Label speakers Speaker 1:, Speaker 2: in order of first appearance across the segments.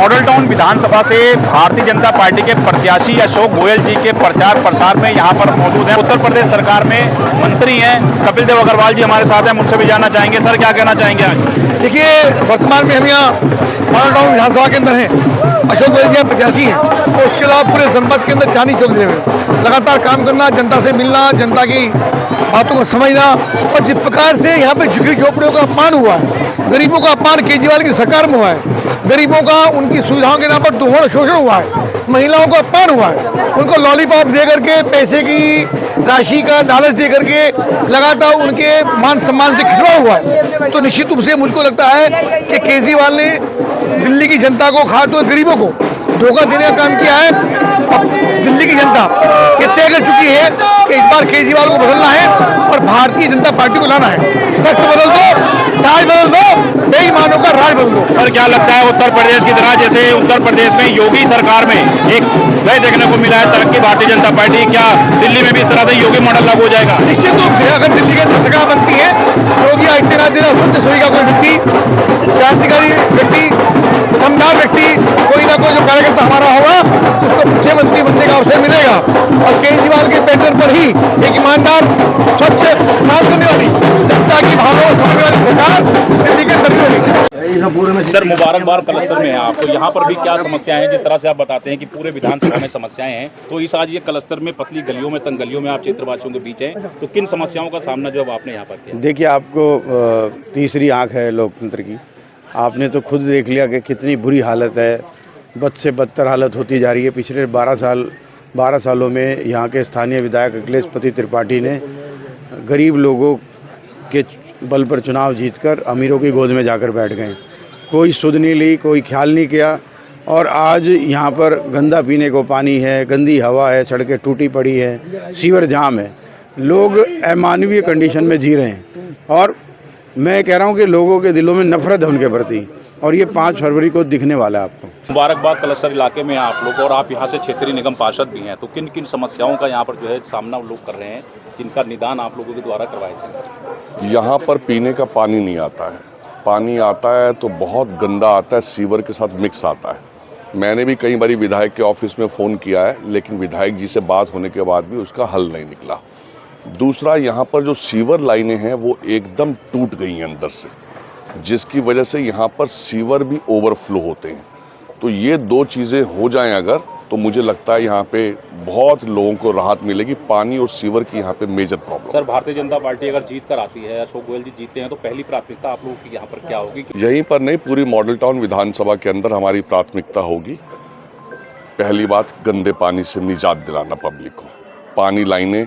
Speaker 1: Model town विधानसभा से Bharatiya Janata party के प्रत्याशी अशोक गोयल जी के प्रचार प्रसार में यहाँ पर मौजूद हैं। उत्तर प्रदेश सरकार में मंत्री हैं कपिल देव अग्रवाल जी हमारे साथ हैं, मुझसे भी जानना चाहेंगे। सर, क्या कहना चाहेंगे आज?
Speaker 2: देखिए, वर्तमान में हम यहाँ मॉडल टाउन विधानसभा के अंदर हैं। अशोक गोयल जी प्रत्याशी हैं, तो उसके अलावा पूरे जनपद के अंदर चांदी चौक में लगातार काम करना, जनता से मिलना, जनता की बातों को समझना। और जिस प्रकार से यहाँ पे झुग्गी झोपड़ियों का अपमान हुआ है, गरीबों का अपमान केजरीवाल की सरकार में हुआ है, गरीबों का उनकी सुविधाओं के नाम पर दोहरा शोषण हुआ है, महिलाओं का अपमान हुआ है, उनको लॉलीपॉप दे करके, पैसे की राशि का लालच दे करके लगातार उनके मान सम्मान से खिलवाड़ हुआ है। तो निश्चित रूप से मुझको लगता है कि केजरीवाल ने दिल्ली की जनता को, खासतौर गरीबों को धोखा देने का काम किया है। अब दिल्ली की जनता ये तय कर चुकी है कि इस बार केजरीवाल को बदलना है और भारतीय जनता पार्टी को लाना है। तख्त बदल दो, ताज बदल दो, बेईमानों का राज बदल दो।
Speaker 1: सर, क्या लगता है उत्तर प्रदेश की तरह जैसे उत्तर प्रदेश में योगी सरकार में एक वह देखने को मिला है तरक्की भारतीय जनता पार्टी, क्या दिल्ली में भी इस तरह से योगी मॉडल लागू हो जाएगा?
Speaker 2: निश्चित रूप से अगर दिल्ली के अंदर सरकार बनती है, योगी आदित्यनाथ जी स्वच्छ सोई का कोई व्यक्ति, क्रांतिकारी व्यक्ति, दमदार व्यक्ति, कोई ना कोई जो कार्यकर्ता हमारा होगा उसको मुख्यमंत्री बनने का अवसर मिलेगा। और केजरीवाल के पैटर्न पर ही एक ईमानदार, स्वच्छ, काम करने वाली, जनता की भावनाओं को समझने वाली सरकार दिल्ली के अंदर होगी।
Speaker 1: सर, मुबारकबाद क्लस्टर में है आप, तो यहाँ पर भी क्या समस्याएं हैं? जिस तरह से आप बताते हैं कि पूरे विधानसभा में समस्याएं हैं, तो इस आज ये क्लस्टर में पतली गलियों में, तंग गलियों में आप क्षेत्रवासियों के बीच हैं, तो किन समस्याओं का सामना जो आपने यहाँ पर किया?
Speaker 3: देखिए, आपको तीसरी आंख है लोकतंत्र की। आपने तो खुद देख लिया कि कितनी बुरी हालत है, बद से बदतर हालत होती जा रही है। पिछले 12 सालों में यहाँ के स्थानीय विधायक अखिलेश पति त्रिपाठी ने गरीब लोगों के बल पर चुनाव जीतकर अमीरों की गोद में जाकर बैठ गए। कोई सुध नहीं ली, कोई ख्याल नहीं किया। और आज यहाँ पर गंदा पीने को पानी है, गंदी हवा है, सड़कें टूटी पड़ी है, सीवर जाम है, लोग अमानवीय कंडीशन में जी रहे हैं। और मैं कह रहा हूँ कि लोगों के दिलों में नफरत है उनके प्रति, और ये 5 फरवरी को दिखने वाला है आपको।
Speaker 1: मुबारकबाद क्लस्टर इलाके में आप लोग, और आप यहाँ से क्षेत्रीय निगम पार्षद भी हैं, तो किन किन समस्याओं का यहाँ पर जो है सामना लोग कर रहे हैं, जिनका निदान आप लोगों के द्वारा करवाए थे?
Speaker 4: यहाँ पर पीने का पानी नहीं आता है। पानी आता है तो बहुत गंदा आता है, सीवर के साथ मिक्स आता है। मैंने भी कई बारी विधायक के ऑफिस में फ़ोन किया है, लेकिन विधायक जी से बात होने के बाद भी उसका हल नहीं निकला। दूसरा, यहाँ पर जो सीवर लाइनें हैं वो एकदम टूट गई हैं अंदर से, जिसकी वजह से यहाँ पर सीवर भी ओवरफ्लो होते हैं। तो ये 2 चीज़ें हो जाएं अगर, तो मुझे लगता है यहाँ पे बहुत लोगों को राहत मिलेगी। पानी और सीवर की यहाँ पे major problem.
Speaker 1: Sir, Bharatiya Janata party अगर जीत कर आती है, अशोक गोयल जी जीतते हैं, तो पहली प्राथमिकता आप लोगों की यहाँ पर क्या होगी?
Speaker 4: यहीं पर नहीं, पूरी मॉडल टाउन विधानसभा के अंदर हमारी प्राथमिकता होगी, पहली बात गंदे पानी से निजात दिलाना पब्लिक को, पानी लाइनें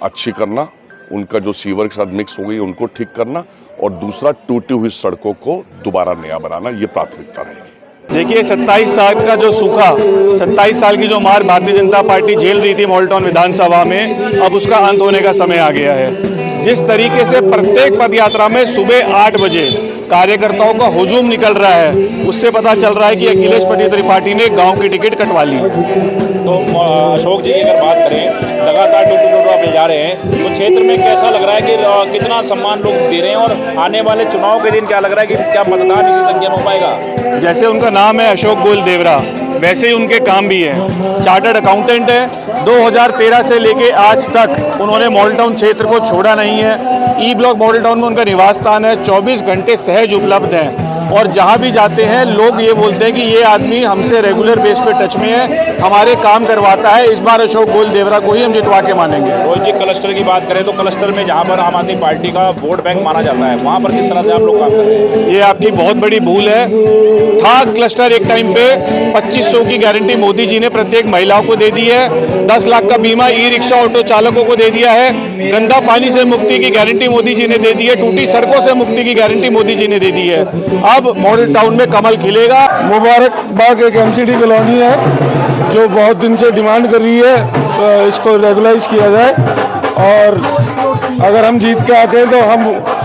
Speaker 4: अच्छी करना, उनका जो सीवर के साथ मिक्स हो गई उनको ठीक करना, और दूसरा टूटी हुई सड़कों को दोबारा नया बनाना, ये प्राथमिकता रहेगी।
Speaker 5: देखिए, 27 साल का जो सूखा, 27 साल की जो मार भारतीय जनता पार्टी झेल रही थी मॉडल टाउन विधानसभा में, अब उसका अंत होने का समय आ गया है। जिस तरीके से प्रत्येक पद यात्रा में सुबह 8 बजे कार्यकर्ताओं का हुजूम निकल रहा है, उससे पता चल रहा है कि अखिलेश पति त्रिपाठी ने गांव की टिकट कटवा ली।
Speaker 1: तो अशोक जी की अगर बात करें, लगातार डोर आप ले जा रहे हैं, तो क्षेत्र में कैसा लग रहा है कि कितना सम्मान लोग दे रहे हैं, और आने वाले चुनाव के दिन क्या लग रहा है कि क्या मतदान इसी संख्या में हो पाएगा?
Speaker 5: जैसे उनका नाम है अशोक गोयल देवरा, वैसे ही उनके काम भी हैं। चार्टर्ड अकाउंटेंट है, 2013 से लेके आज तक उन्होंने मॉडल टाउन क्षेत्र को छोड़ा नहीं है। ई ब्लॉक मॉडल टाउन में उनका निवास स्थान है, 24 घंटे सहज उपलब्ध हैं, और जहाँ भी जाते हैं लोग ये बोलते हैं कि ये आदमी हमसे रेगुलर बेस पे टच में है, हमारे काम करवाता है। इस बार अशोक गोयल देवरा को ही हम जितवा के मानेंगे।
Speaker 1: रोहित जी, क्लस्टर की बात करें तो क्लस्टर में जहाँ पर आम आदमी पार्टी का वोट बैंक माना जाता है, वहाँ पर किस तरह से आप लोग काम कर रहे हैं?
Speaker 5: ये आपकी बहुत बड़ी भूल है। था क्लस्टर एक टाइम पे 2500 की गारंटी मोदी जी ने प्रत्येक महिलाओं को दे दी है, 10 लाख का बीमा ई रिक्शा ऑटो चालकों को दे दिया है, गंदा पानी से मुक्ति की गारंटी मोदी जी ने दे दी है, टूटी सड़कों से मुक्ति की गारंटी मोदी जी ने दे दी है। अब मॉडल टाउन में कमल खिलेगा।
Speaker 2: मुबारकबाद एक एमसीडी कॉलोनी है जो बहुत दिन से डिमांड कर रही है, इसको रेगुलाइज किया जाए, और अगर हम जीत के आते हैं तो हम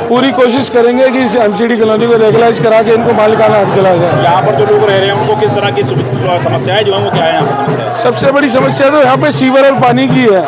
Speaker 2: पूरी कोशिश करेंगे कि इस एमसीडी कॉलोनी को रेगुलाइज करा के इनको मालिकाना हक दिलाया जाए।
Speaker 1: यहाँ पर जो लोग रह रहे हैं उनको किस तरह की समस्याएं जो है वो क्या है यहाँ पर समस्या?
Speaker 2: सबसे बड़ी समस्या तो यहाँ पे सीवर और पानी की है।